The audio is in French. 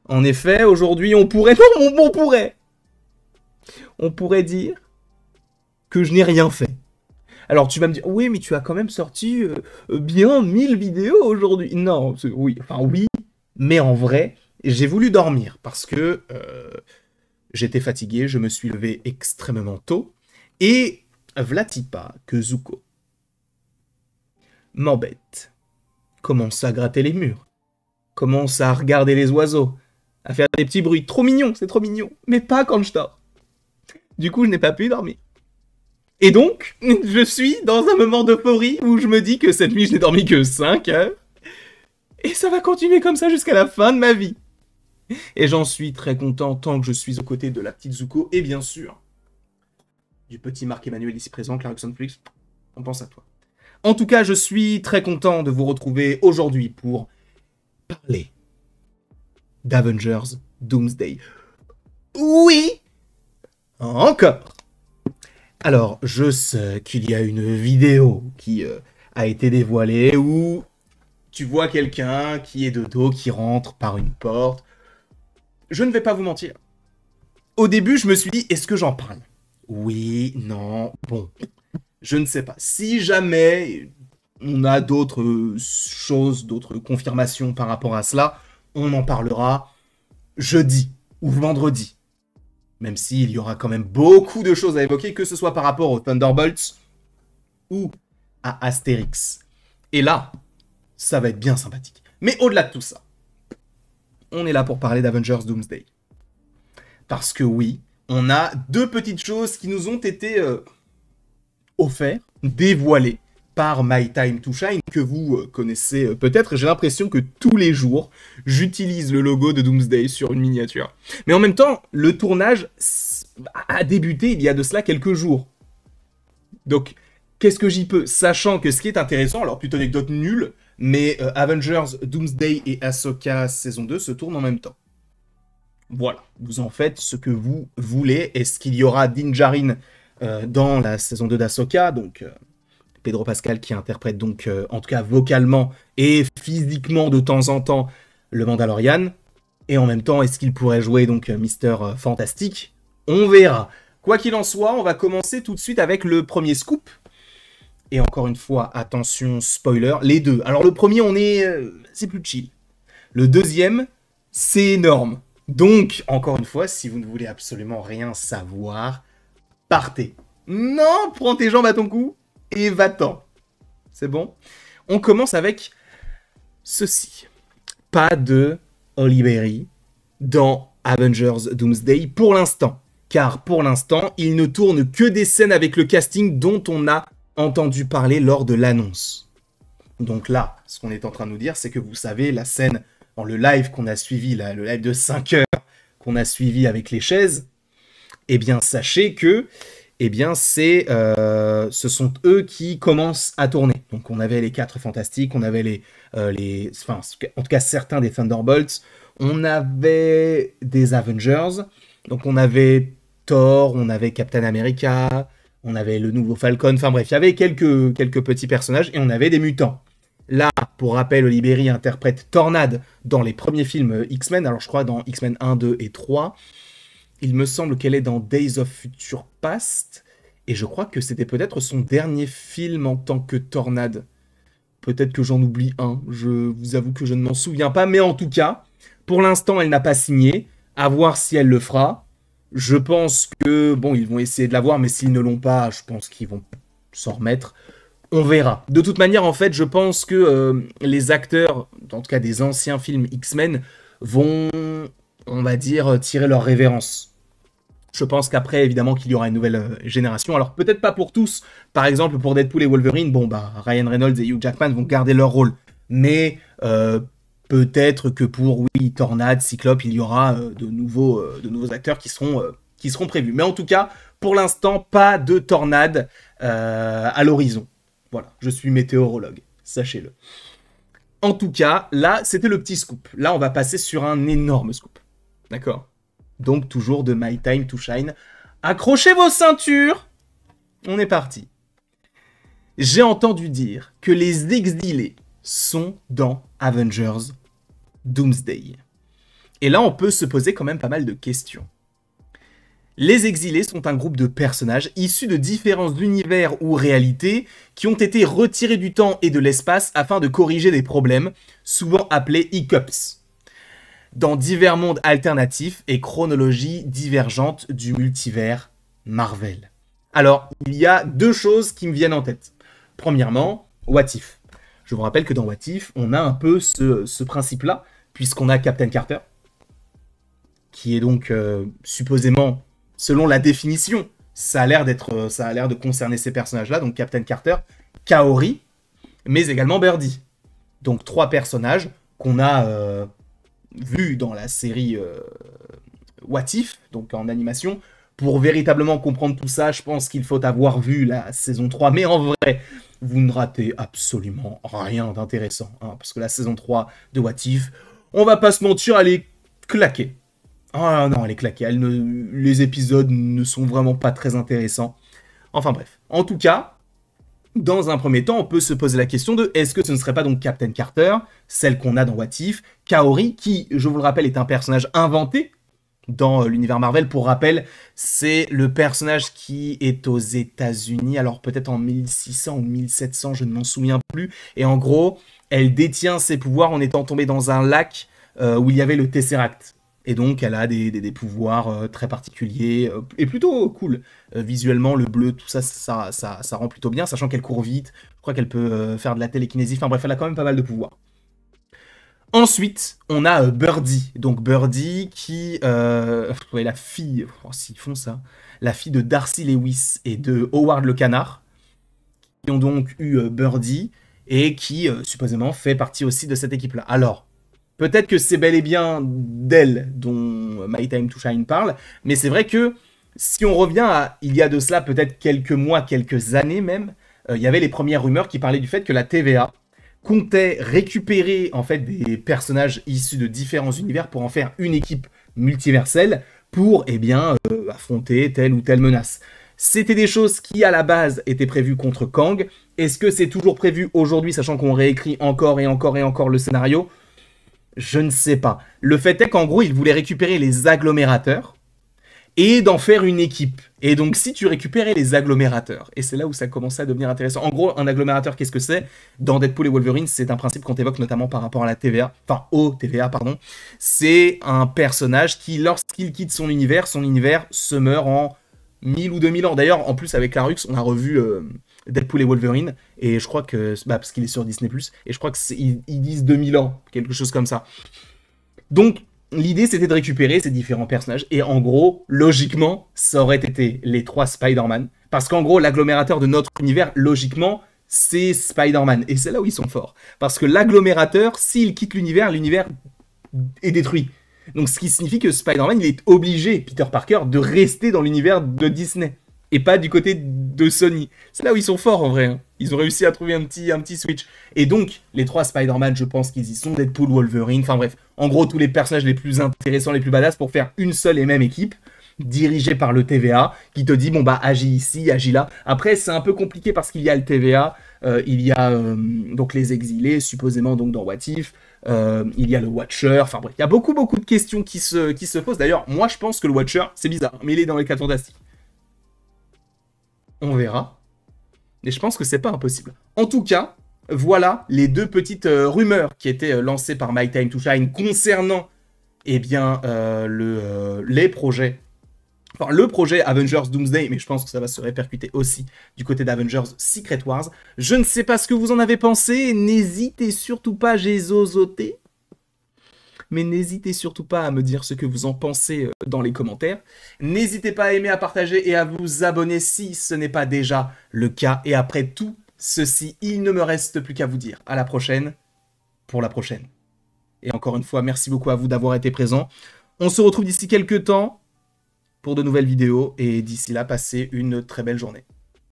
En effet, aujourd'hui, on pourrait... Non, on pourrait. On pourrait dire que je n'ai rien fait. Alors tu vas me dire, oui, mais tu as quand même sorti bien 1000 vidéos aujourd'hui. Non, oui, enfin oui, mais en vrai, j'ai voulu dormir parce que j'étais fatigué, je me suis levé extrêmement tôt, et Vlatipa que Zuko m'embête, commence à gratter les murs, commence à regarder les oiseaux, à faire des petits bruits. Trop mignon, c'est trop mignon, mais pas quand je dors. Du coup, je n'ai pas pu dormir. Et donc, je suis dans un moment d'euphorie où je me dis que cette nuit, je n'ai dormi que 5 heures. Et ça va continuer comme ça jusqu'à la fin de ma vie. Et j'en suis très content tant que je suis aux côtés de la petite Zuko et bien sûr du petit Marc-Emmanuel ici présent, Clarkson Flix. On pense à toi. En tout cas, je suis très content de vous retrouver aujourd'hui pour parler d'Avengers Doomsday. Oui, encore. Alors, je sais qu'il y a une vidéo qui a été dévoilée où tu vois quelqu'un qui est de dos, qui rentre par une porte. Je ne vais pas vous mentir. Au début, je me suis dit, est-ce que j'en parle? Oui, non, bon. Je ne sais pas. Si jamais on a d'autres choses, d'autres confirmations par rapport à cela, on en parlera jeudi ou vendredi. Même s'il y aura quand même beaucoup de choses à évoquer, que ce soit par rapport aux Thunderbolts ou à Astérix. Et là, ça va être bien sympathique. Mais au-delà de tout ça, on est là pour parler d'Avengers Doomsday. Parce que oui, on a deux petites choses qui nous ont été offertes, dévoilées par My Time to Shine, que vous connaissez peut-être. J'ai l'impression que tous les jours, j'utilise le logo de Doomsday sur une miniature. Mais en même temps, le tournage a débuté il y a de cela quelques jours. Donc, qu'est-ce que j'y peux? Sachant que ce qui est intéressant, alors plutôt anecdote nulle, mais Avengers Doomsday et Ahsoka saison 2 se tournent en même temps. Voilà, vous en faites ce que vous voulez. Est-ce qu'il y aura Din Djarin dans la saison 2 d'Ahsoka? Donc, Pedro Pascal qui interprète donc, en tout cas vocalement et physiquement de temps en temps, le Mandalorian. Et en même temps, est-ce qu'il pourrait jouer donc Mister Fantastique? On verra. Quoi qu'il en soit, on va commencer tout de suite avec le premier scoop. Et encore une fois, attention, spoiler, les deux. Alors le premier, c'est plus chill. Le deuxième, c'est énorme. Donc, encore une fois, si vous ne voulez absolument rien savoir, partez. Non, prends tes jambes à ton cou et va-t'en. C'est bon? On commence avec ceci. Pas de Halle Berry dans Avengers Doomsday pour l'instant. Car pour l'instant, il ne tourne que des scènes avec le casting dont on a entendu parler lors de l'annonce. Donc là, ce qu'on est en train de nous dire, c'est que vous savez, la scène dans le live qu'on a suivi, là, le live de 5 heures qu'on a suivi avec les chaises, eh bien, sachez que ce sont eux qui commencent à tourner. Donc on avait les 4 Fantastiques, on avait en tout cas certains des Thunderbolts, on avait des Avengers, donc on avait Thor, on avait Captain America, on avait le nouveau Falcon, enfin bref, il y avait quelques petits personnages, et on avait des mutants. Là, pour rappel, Halle Berry interprète Tornade dans les premiers films X-Men, alors je crois dans X-Men 1, 2 et 3, il me semble qu'elle est dans Days of Future Past, et je crois que c'était peut-être son dernier film en tant que Tornade. Peut-être que j'en oublie un, je vous avoue que je ne m'en souviens pas, mais en tout cas, pour l'instant, elle n'a pas signé, à voir si elle le fera. Je pense que, bon, ils vont essayer de la voir, mais s'ils ne l'ont pas, je pense qu'ils vont s'en remettre. On verra. De toute manière, en fait, je pense que les acteurs, en tout cas des anciens films X-Men, vont, on va dire, tirer leur révérence. Je pense qu'après, évidemment, qu'il y aura une nouvelle génération. Alors, peut-être pas pour tous. Par exemple, pour Deadpool et Wolverine, bon, bah, Ryan Reynolds et Hugh Jackman vont garder leur rôle. Mais peut-être que pour, oui, Tornade, Cyclope, il y aura de nouveaux acteurs qui seront prévus. Mais en tout cas, pour l'instant, pas de Tornade à l'horizon. Voilà, je suis météorologue, sachez-le. En tout cas, là, c'était le petit scoop. Là, on va passer sur un énorme scoop. D'accord? Donc, toujours de My Time to Shine. Accrochez vos ceintures! On est parti. J'ai entendu dire que les exilés sont dans Avengers Doomsday. Et là, on peut se poser quand même pas mal de questions. Les exilés sont un groupe de personnages issus de différents univers ou réalités qui ont été retirés du temps et de l'espace afin de corriger des problèmes, souvent appelés hiccups, dans divers mondes alternatifs et chronologies divergentes du multivers Marvel. Alors, il y a deux choses qui me viennent en tête. Premièrement, What If. Je vous rappelle que dans What If, on a un peu ce principe-là, puisqu'on a Captain Carter, qui est donc supposément, selon la définition, ça a l'air de concerner ces personnages-là, donc Captain Carter, Kaori, mais également Birdie. Donc 3 personnages qu'on a vus dans la série What If, donc en animation. Pour véritablement comprendre tout ça, je pense qu'il faut avoir vu la saison 3, mais en vrai, vous ne ratez absolument rien d'intéressant, hein, parce que la saison 3 de What If, on va pas se mentir, elle est claquée. Ah non, elle est claquée. Les épisodes ne sont vraiment pas très intéressants. Enfin bref. En tout cas, dans un premier temps, on peut se poser la question de est-ce que ce ne serait pas donc Captain Carter, celle qu'on a dans What If, Kaori, qui, je vous le rappelle, est un personnage inventé dans l'univers Marvel. Pour rappel, c'est le personnage qui est aux États-Unis, alors peut-être en 1600 ou 1700, je ne m'en souviens plus. Et en gros, elle détient ses pouvoirs en étant tombée dans un lac où il y avait le Tesseract. Et donc, elle a des pouvoirs très particuliers et plutôt cool. Visuellement, le bleu, tout ça, ça rend plutôt bien, sachant qu'elle court vite. Je crois qu'elle peut faire de la télékinésie. Enfin bref, elle a quand même pas mal de pouvoirs. Ensuite, on a Birdie. Donc Birdie qui... ouais, la fille... Oh, s'ils font ça. La fille de Darcy Lewis et de Howard le Canard. Qui ont donc eu Birdie et qui, supposément, fait partie aussi de cette équipe-là. Alors... peut-être que c'est bel et bien d'elle dont My Time to Shine parle, mais c'est vrai que si on revient à il y a de cela peut-être quelques mois, quelques années même, il y avait les premières rumeurs qui parlaient du fait que la TVA comptait récupérer en fait des personnages issus de différents univers pour en faire une équipe multiverselle pour affronter telle ou telle menace. C'était des choses qui à la base étaient prévues contre Kang. Est-ce que c'est toujours prévu aujourd'hui, sachant qu'on réécrit encore et encore et encore le scénario ? Je ne sais pas. Le fait est qu'en gros, ils voulaient récupérer les agglomérateurs et d'en faire une équipe. Et donc, si tu récupérais les agglomérateurs, et c'est là où ça commençait à devenir intéressant. En gros, un agglomérateur, qu'est-ce que c'est ? Dans Deadpool et Wolverine, c'est un principe qu'on évoque notamment par rapport à la TVA, enfin au TVA, pardon. C'est un personnage qui, lorsqu'il quitte son univers se meurt en 1000 ou 2000 ans. D'ailleurs, en plus, avec Larux, on a revu... Deadpool et Wolverine, et je crois que, parce qu'il est sur Disney+, et je crois qu'ils disent 2000 ans, quelque chose comme ça. Donc, l'idée, c'était de récupérer ces différents personnages, et en gros, logiquement, ça aurait été les 3 Spider-Man, parce qu'en gros, l'agglomérateur de notre univers, logiquement, c'est Spider-Man, et c'est là où ils sont forts. Parce que l'agglomérateur, s'il quitte l'univers est détruit. Donc, ce qui signifie que Spider-Man, il est obligé, Peter Parker, de rester dans l'univers de Disney. Et pas du côté de Sony. C'est là où ils sont forts en vrai. Hein. Ils ont réussi à trouver un petit switch. Et donc, les 3 Spider-Man, je pense qu'ils y sont. Deadpool, Wolverine, enfin bref. En gros, tous les personnages les plus intéressants, les plus badass pour faire une seule et même équipe, dirigée par le TVA, qui te dit, bon bah, agis ici, agis là. Après, c'est un peu compliqué parce qu'il y a le TVA, il y a donc les exilés, supposément donc dans What If, il y a le Watcher, enfin bref. Il y a beaucoup de questions qui se posent. D'ailleurs, moi je pense que le Watcher, c'est bizarre, mais il est dans les 4 Fantastiques. On verra. Et je pense que c'est pas impossible. En tout cas, voilà les 2 petites rumeurs qui étaient lancées par My Time to Shine concernant les projets. Enfin, le projet Avengers Doomsday, mais je pense que ça va se répercuter aussi du côté d'Avengers Secret Wars. Je ne sais pas ce que vous en avez pensé. N'hésitez surtout pas, j'ai zozoté. Mais n'hésitez surtout pas à me dire ce que vous en pensez dans les commentaires. N'hésitez pas à aimer, à partager et à vous abonner si ce n'est pas déjà le cas. Et après tout ceci, il ne me reste plus qu'à vous dire à la prochaine pour la prochaine. Et encore une fois, merci beaucoup à vous d'avoir été présents. On se retrouve d'ici quelques temps pour de nouvelles vidéos. Et d'ici là, passez une très belle journée.